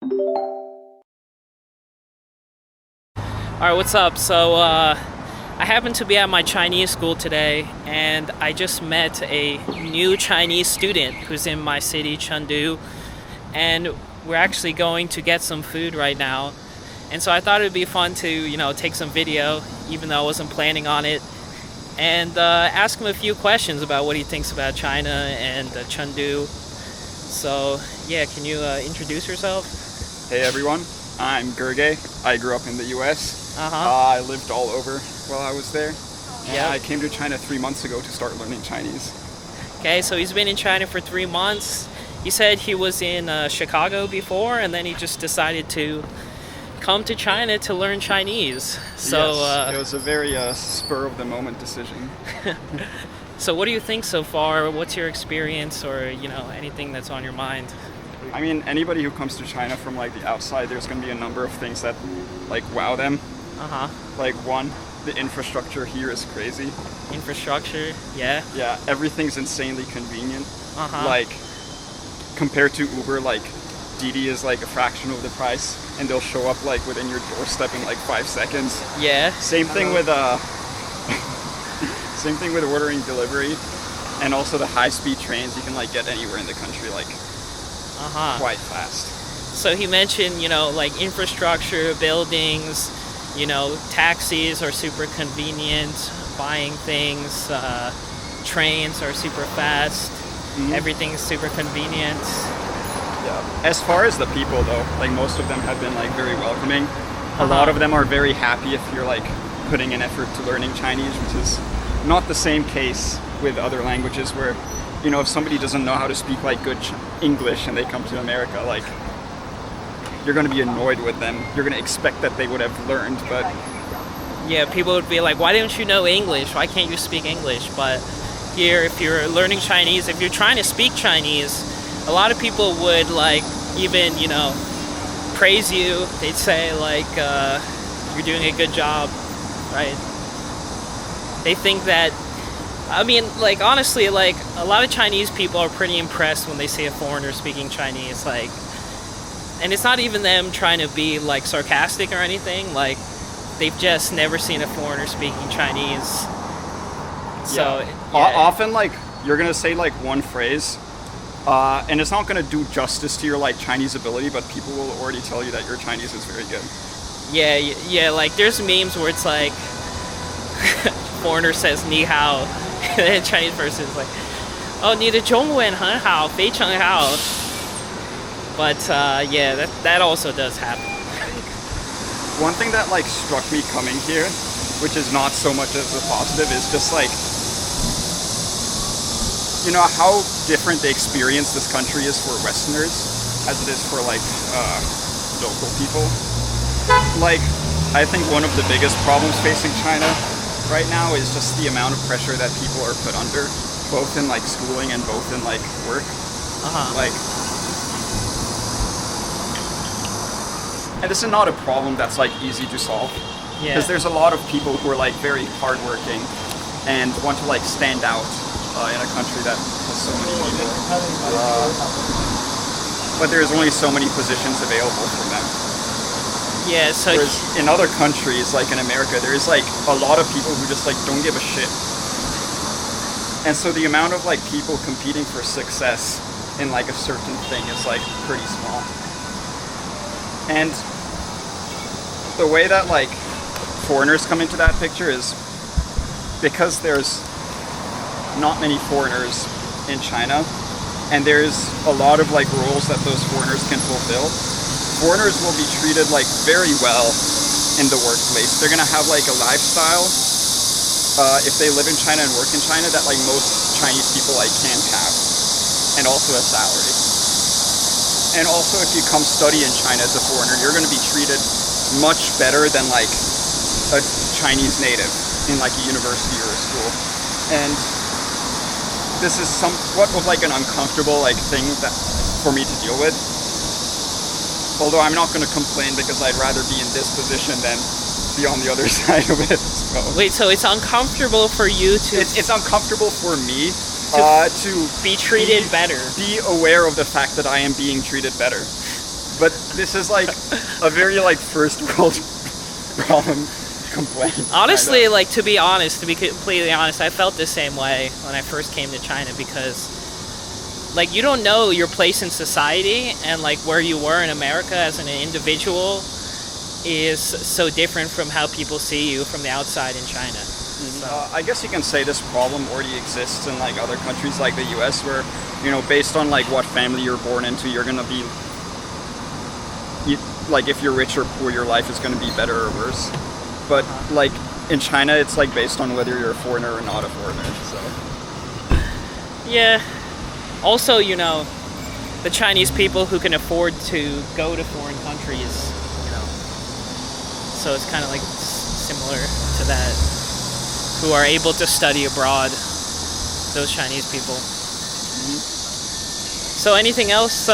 All right, what's up? I happen to be at my Chinese school today, and I just met a new Chinese student who's in my city, Chengdu, and we're actually going to get some food right now. And so I thought it would be fun to, take some video, even though I wasn't planning on it, and ask him a few questions about what he thinks about China and Chengdu. So, yeah, can you introduce yourself? Hey everyone, I'm Gerge. I grew up in the US. I lived all over while I was there. And Yep. I came to China 3 months ago to start learning Chinese. Okay, so he's been in China for 3 months. He said he was in Chicago before, and then he just decided to come to China to learn Chinese. Yes, it was a very spur of the moment decision. So what do you think so far? What's your experience, or anything that's on your mind? I mean, anybody who comes to China from like the outside, there's going to be a number of things that like wow them. Like one, the infrastructure here is crazy. Infrastructure, yeah. Yeah, everything's insanely convenient. Uh-huh. Like compared to Uber, like Didi is like a fraction of the price, and they'll show up like within your doorstep in like 5 seconds. Yeah. Same thing with same thing with ordering delivery, and also the high-speed trains. You can like get anywhere in the country like quite fast. So he mentioned, like infrastructure, buildings, taxis are super convenient, buying things, trains are super fast, everything's super convenient. Yeah. As far as the people though, like most of them have been like very welcoming. A lot of them are very happy if you're like putting an effort to learning Chinese, which is not the same case with other languages where, if somebody doesn't know how to speak like good English and they come to America, like you're going to be annoyed with them. You're going to expect that they would have learned, but Yeah, people would be like, why don't you know English? Why can't you speak English? But here, if you're learning Chinese, if you're trying to speak Chinese, a lot of people would like even, praise you. They'd say like, you're doing a good job, right? They think that, honestly, like a lot of Chinese people are pretty impressed when they see a foreigner speaking Chinese, like, and it's not even them trying to be like sarcastic or anything, like they've just never seen a foreigner speaking Chinese. So often like you're gonna say like one phrase, and it's not gonna do justice to your like Chinese ability, but people will already tell you that your Chinese is very good. Yeah, like there's memes where it's like foreigner says ni hao, and then Chinese person is like, oh, 你的中文很好，非常好. But that also does happen. One thing that like struck me coming here, which is not so much as a positive, is just like, how different the experience this country is for Westerners as it is for like local people. Like, I think one of the biggest problems facing China right now is just the amount of pressure that people are put under, both in like schooling and both in like work. Like, and this is not a problem that's like easy to solve, because there's a lot of people who are like very hardworking and want to like stand out in a country that has so many people, but there's only so many positions available for them. Yeah, so whereas in other countries, like in America, there's like a lot of people who just like don't give a shit, and so the amount of like people competing for success in like a certain thing is like pretty small. And the way that like foreigners come into that picture is because there's not many foreigners in China, and there's a lot of like roles that those foreigners can fulfill. Foreigners will be treated like very well in the workplace. They're gonna have like a lifestyle, if they live in China and work in China, that like most Chinese people like can't have, and also a salary. And also, if you come study in China as a foreigner, you're going to be treated much better than like a Chinese native in like a university or a school. And this is somewhat of like an uncomfortable like thing that for me to deal with. Although I'm not going to complain, because I'd rather be in this position than be on the other side of it. So. Wait, so it's uncomfortable for you to... It's uncomfortable for me to be treated better. Be aware of the fact that I am being treated better. But this is like a very like first world problem complaint. Honestly, kinda. like, to be honest, to be completely honest, I felt the same way when I first came to China because, like, you don't know your place in society, and like where you were in America as an individual is so different from how people see you from the outside in China. So, I guess you can say this problem already exists in like other countries like the US, where, you know, based on like what family you're born into, you're gonna be, like, if you're rich or poor, your life is gonna be better or worse. But like in China, it's like based on whether you're a foreigner or not a foreigner. So yeah. Also, you know, the Chinese people who can afford to go to foreign countries, you know, so it's kind of like similar to that, who are able to study abroad, those Chinese people. So anything else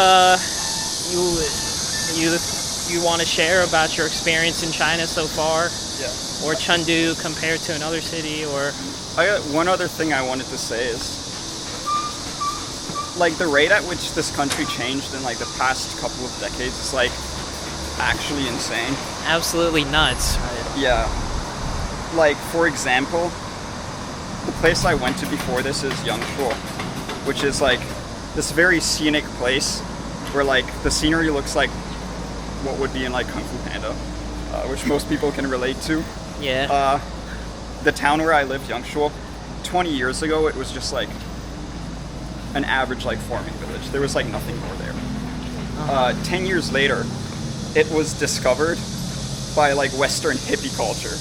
you want to share about your experience in China so far? yeah. Or Chengdu compared to another city, or... I got one other thing I wanted to say is, like, the rate at which this country changed in like the past couple of decades is like actually insane. Absolutely nuts, right? Yeah. Like, for example, the place I went to before this is Yangshuo, which is like this very scenic place where like the scenery looks like what would be in like Kung Fu Panda, which most people can relate to. Yeah. The town where I live, Yangshuo, 20 years ago, it was just like an average like farming village. There was like nothing more there. 10 years later, it was discovered by like Western hippie culture.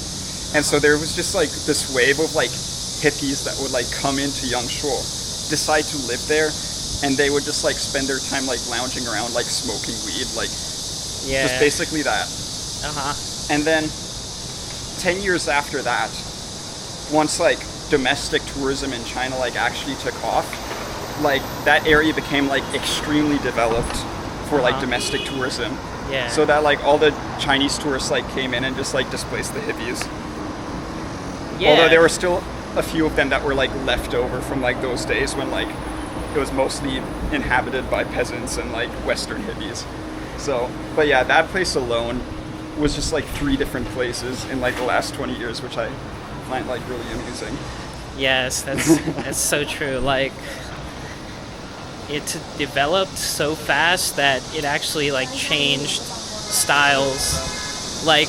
And so there was just like this wave of like hippies that would like come into Yangshuo, decide to live there, and they would just like spend their time like lounging around, like smoking weed, like just basically that. And then 10 years after that, once like domestic tourism in China like actually took off, like that area became like extremely developed for like domestic tourism. Yeah. So that like all the Chinese tourists like came in and just like displaced the hippies. Yeah. Although there were still a few of them that were like left over from like those days when like it was mostly inhabited by peasants and like Western hippies. So, but yeah, that place alone was just like 3 different places in like the last 20 years, which I find like really amusing. Yes, that's so true. Like, it developed so fast that it actually like changed styles. Like,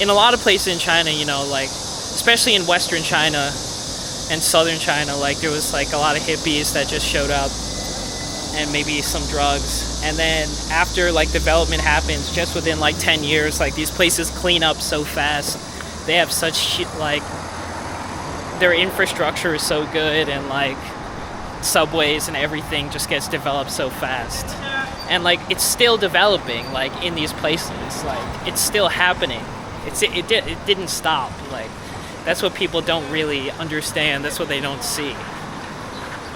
in a lot of places in China, you know, like especially in Western China and Southern China, like there was like a lot of hippies that just showed up and maybe some drugs. And then after like development happens, just within like 10 years, like these places clean up so fast. They have such shit, like their infrastructure is so good, and like subways and everything just gets developed so fast. And like it's still developing, like in these places, like it's still happening. It didn't stop. Like that's what people don't really understand. That's what they don't see.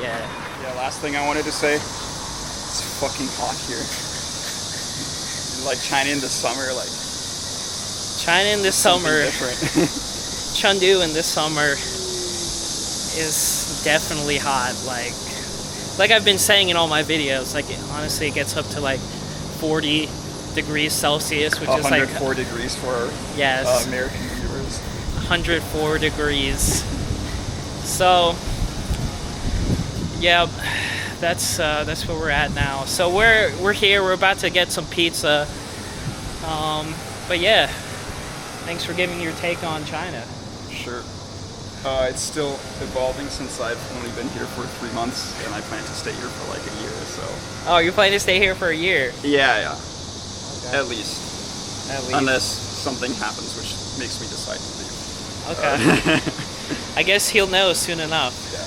Yeah. Yeah, last thing I wanted to say, it's fucking hot here. Like China in the summer, like China in the summer, different. Chengdu in this summer is definitely hot. Like I've been saying in all my videos, like honestly it gets up to like 40 degrees Celsius, which is like 104 degrees for yes, American viewers. 104 degrees. So yeah, that's where we're at now. So we're here. We're about to get some pizza. But yeah, thanks for giving your take on China. Sure. It's still evolving since I've only been here for 3 months, and I plan to stay here for like a year. So. Oh, you plan to stay here for a year? Yeah. Okay. At least. Unless something happens which makes me decide to leave. Okay. I guess he'll know soon enough. Yeah.